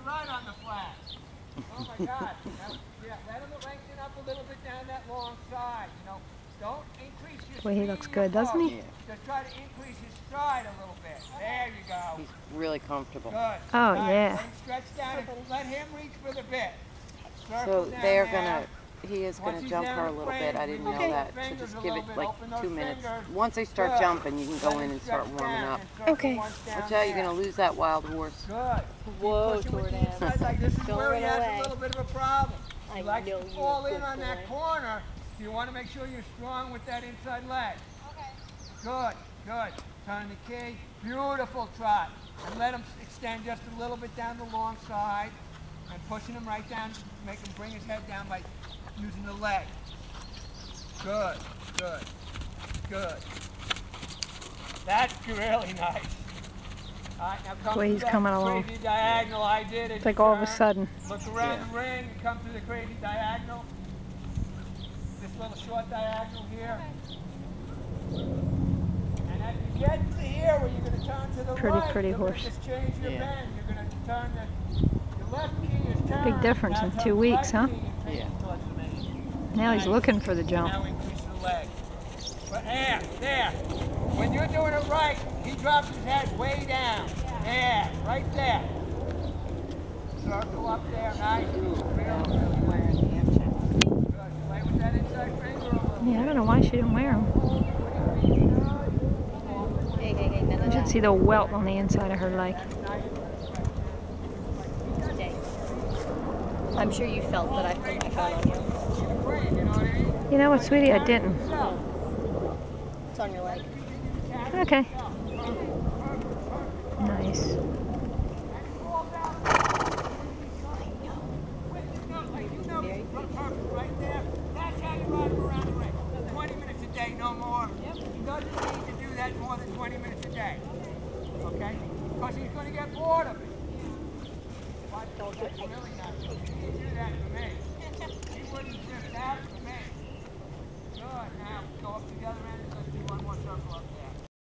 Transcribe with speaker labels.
Speaker 1: right on the flat. Oh my God. Yeah, let him lengthen up a little bit down that long side. You know, don't increase your
Speaker 2: Boy, he
Speaker 1: speed
Speaker 2: looks
Speaker 1: or
Speaker 2: good, doesn't he?
Speaker 1: post. Just try to increase his stride a little bit. There you go.
Speaker 3: He's really comfortable.
Speaker 1: Good.
Speaker 2: Oh,
Speaker 1: Nice.
Speaker 2: yeah.
Speaker 1: Let him stretch down and let him reach for the bit.
Speaker 3: So they're gonna, he is gonna jump her a little bit. I didn't know that. So just give it like 2 minutes. Once they start jumping, you can go in and start warming up.
Speaker 2: Okay.
Speaker 3: Watch out, you're gonna lose that wild horse.
Speaker 1: Good.
Speaker 4: Whoa, Jordan.
Speaker 1: Like this is
Speaker 4: Don't
Speaker 1: where he
Speaker 4: run
Speaker 1: has
Speaker 4: away.
Speaker 1: a little bit of a problem. He
Speaker 4: I
Speaker 1: likes
Speaker 4: know
Speaker 1: to
Speaker 4: you're
Speaker 1: fall
Speaker 4: a
Speaker 1: in
Speaker 4: good
Speaker 1: on that
Speaker 4: boy.
Speaker 1: corner. So you want to make sure you're strong with that inside leg.
Speaker 5: Okay.
Speaker 1: Good, good. Turn the key. Beautiful trot. And let him extend just a little bit down the long side. And pushing him right down, make him bring his head down by using the leg. Good, good, good. That's really nice. All right, now come
Speaker 2: Boy, he's
Speaker 1: through that
Speaker 2: coming along.
Speaker 1: crazy diagonal I did.
Speaker 2: It's like all of a sudden.
Speaker 1: Look around the ring and come through the crazy diagonal. This little short diagonal here. And as you get to here where you're going to turn to the right,
Speaker 2: Pretty
Speaker 1: you're
Speaker 2: horse.
Speaker 1: going to just change your
Speaker 3: Yeah.
Speaker 1: bend. You're going to turn your left key is turned.
Speaker 2: Big difference
Speaker 1: Now
Speaker 2: in
Speaker 1: turn
Speaker 2: 2
Speaker 1: the
Speaker 2: weeks,
Speaker 1: right
Speaker 2: huh?
Speaker 1: key and face
Speaker 3: Yeah.
Speaker 1: towards the main.
Speaker 2: Now he's looking for the jump.
Speaker 1: Now increase the leg. But there. When you're doing it right, he drops his head way down. There, right there. Circle up there, nice. Good. Play with that inside finger a little.
Speaker 2: Yeah, I don't know why she didn't wear them.
Speaker 4: Hey, none
Speaker 2: You
Speaker 4: of
Speaker 2: should
Speaker 4: that.
Speaker 2: see the welt on the inside of her leg.
Speaker 4: Stay. I'm sure you felt that I put my phone on you.
Speaker 2: You know what, sweetie? I didn't.
Speaker 4: It's on your leg.
Speaker 2: Okay. Nice.
Speaker 1: Right there. That's how you ride him around the ring. 20 minutes a day, no more. He doesn't need to do that more than 20 minutes a day. Okay? Because he's going to get bored of it. But that's really not. You do that for me.